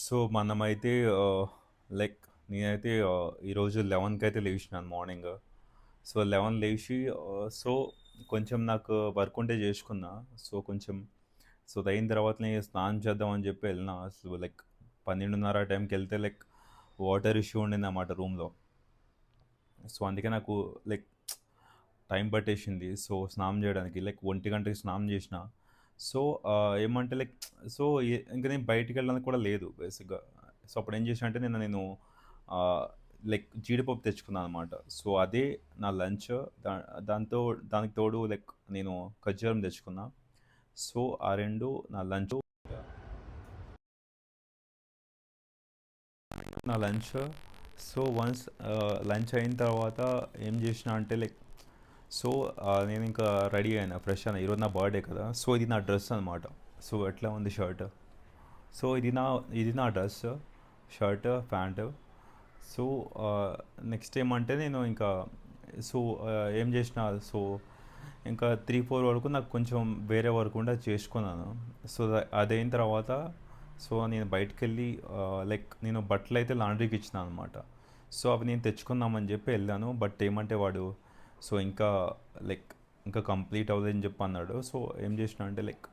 So, మనమైతే like నేనైతే ఈరోజు 11కి అయితే లేచినాను మార్నింగ్. సో, 11 లేచి సో, కొంచెం నాకు వర్క్ ఉంటే చేసుకున్నా. సో, కొంచెం సో, అదయిన తర్వాతనే స్నానం చేద్దాం అని చెప్పి ఎళ్ళినా. సో, లైక్ 12:30 ఆ టైంకెళ్తే లైక్ వాటర్ ఇష్యూ ఉండిందన్నమాట రూమ్‌లో. సో, అందుకే నాకు లైక్ టైం పట్టేసింది. సో, స్నానం జేయడానికి లైక్ 1 గంటకి స్నానం జేసిన. సో, ఏమంటే లైక్ సో, ఇంక నేను బయటికెళ్ళడానికి కూడా లేదు బేసిక్‌గా. సో, అప్పుడేం చేశా అంటే నేను ఆహ్, లైక్ జీడిపప్పు తెచ్చుకున్నాననమాట. సో, అదే నా లంచ్. దా దాంతో దానికి తోడు లైక్ నేను ఖర్జూరం తెచ్చుకున్నా. సో, ఆ 2 నా లంచు. నా లంచ్. సో, వన్స్ లంచ్ అయిన తర్వాత ఏం చేసినా అంటే లైక్ సో, నేను ఇంకా రెడీ అయినా, ఫ్రెష్ అయినా. ఈరోజు నా బర్త్‌డే కదా! సో, ఇది నా డ్రెస్ అనమాట. సో, ఎట్లా ఉంది షర్ట్. సో, ఇది నా dress, shirt, pant. So, next ఏమంటే నేను ఇంకా సో, ఏం చేసిన సో, ఇంకా 3, 4 వరకు నాకు కొంచెం వేరే వర్క్ ఉంటే అది చేసుకున్నాను. సో, అదయిన తర్వాత సో, నేను బయటికెళ్ళి లైక్ నేను బట్టలైతే లాండ్రీకి ఇచ్చినా అనమాట. సో, అవి నేను తెచ్చుకుందామని చెప్పి వెళ్ళాను. బట్ ఏమంటే వాడు సో, లైక్ ఇంకా కంప్లీట్ అవ్వలేదని చెప్పి అన్నాడు. సో, ఏం చేసినా అంటే లైక్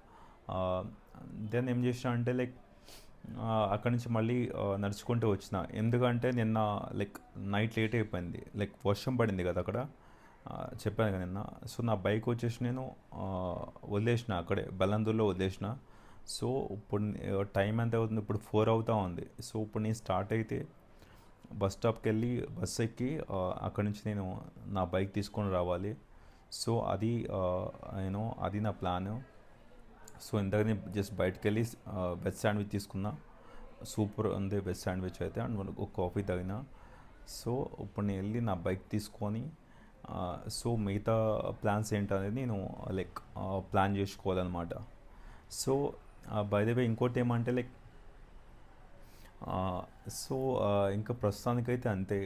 దెన్ ఏం చేసినా అంటే లైక్ అక్కడి నుంచి మళ్ళీ నడుచుకుంటూ వచ్చిన. ఎందుకంటే నిన్న లైక్ నైట్ లేట్ అయిపోయింది. లైక్ వర్షం పడింది కదా అక్కడ. చెప్పాను కదా నిన్న. సో, నా బైక్ వచ్చేసి నేను వదిలేసిన అక్కడే బెల్లందూరులో వదిలేసిన. సో, ఇప్పుడు టైం ఎంత అవుతుంది? ఇప్పుడు 4 అవుతా ఉంది. సో, ఇప్పుడు నేను స్టార్ట్ అయితే బస్ స్టాప్‌కెళ్ళి బస్ ఎక్కి అక్కడి నుంచి నేను నా బైక్ తీసుకొని రావాలి. సో, అది నా ప్లాను. సో, ఇందాకనే జస్ట్ బయటికెళ్ళి వెజ్ శాండ్విచ్ తీసుకున్నా. సూపర్ ఉంది వెజ్ శాండ్విచ్ అయితే. అండ్ ఒక కాఫీ తాగిన. సో, ఇప్పుడు నేను వెళ్ళి నా బైక్ తీసుకొని సో, మిగతా ప్లాన్స్ ఏంటనేది నేను లైక్ ప్లాన్ చేసుకోవాలన్నమాట. సో, బై ద వే ఇంకోటి ఏమంటే లైక్ సో, ఇంకా ప్రస్తుతానికైతే అంతే.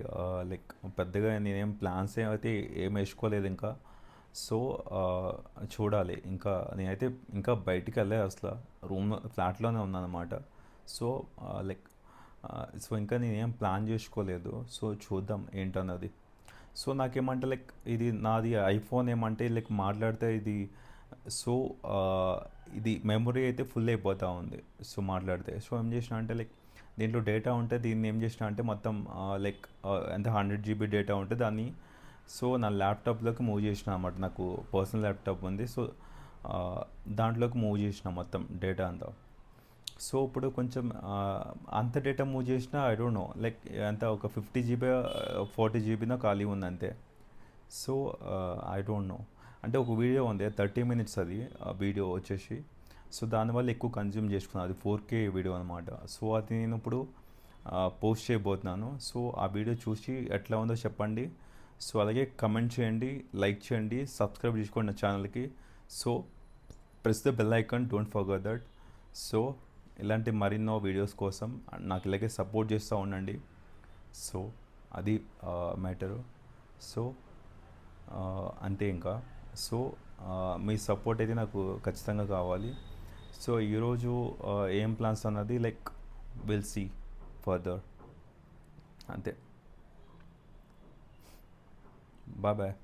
లైక్ పెద్దగా నేనేం ప్లాన్స్ అయితే ఏం వేసుకోలేదు ఇంకా. సో, చూడాలి. ఇంకా నేనైతే ఇంకా బయటికెళ్ళలే అసల. ఫ్లాట్‌లోనే ఉన్నానన్నమాట. సో, లైక్ సో, ఇంకా నేనేం ప్లాన్ చేసుకోలేదు. సో, చూద్దాం ఏంటన్నది. సో, నాకేమంటే లైక్ ఇది నాది ఐఫోన్ ఏమంటే లైక్ మాట్లాడితే సో, ఇది మెమరీ అయితే ఫుల్ అయిపోతా ఉంది. సో, మాట్లాడితే. సో, ఏం చేసినా అంటే లైక్ దీంట్లో డేటా ఉంటే దీన్ని ఏం చేసినా అంటే మొత్తం లైక్ ఎంత 100 జీబీ డేటా ఉంటే దాన్ని సో, నా ల్యాప్టాప్లోకి మూవ్ చేసిన అనమాట. నాకు పర్సనల్ ల్యాప్టాప్ ఉంది. సో, దాంట్లోకి మూవ్ చేసిన మొత్తం డేటా అంతా. సో, ఇప్పుడు కొంచెం అంత డేటా మూవ్ చేసినా ఐ డోంట్ నో లైక్ ఎంత ఒక 50 జీబీ 40 జీబీనో ఖాళీ ఉంది అంతే. So, I don't know. అంటే ఒక వీడియో ఉంది 30 మినిట్స్ అది వీడియో వచ్చేసి. సో, దానివల్ల ఎక్కువ కన్జ్యూమ్ చేసుకున్నాను. అది 4K వీడియో అనమాట. సో, అది నేను ఇప్పుడు పోస్ట్ చేయబోతున్నాను. సో, ఆ వీడియో చూసి ఎట్లా ఉందో చెప్పండి. సో, అలాగే కమెంట్ చేయండి, లైక్ చేయండి, సబ్స్క్రైబ్ చేసుకోండి నా ఛానల్కి. So, press the bell icon, don't forget that. So, ఇలాంటి మరెన్నో వీడియోస్ కోసం నాకు ఇలాగే సపోర్ట్ చేస్తూ ఉండండి. సో, అది మ్యాటరు. సో, అంతే ఇంకా. సో, మీ సపోర్ట్ అయితే నాకు ఖచ్చితంగా కావాలి. సో, ఈరోజు ఏం ప్లాన్స్ అన్నది లైక్ విల్ సీ ఫర్దర్. అంతే. Bye bye.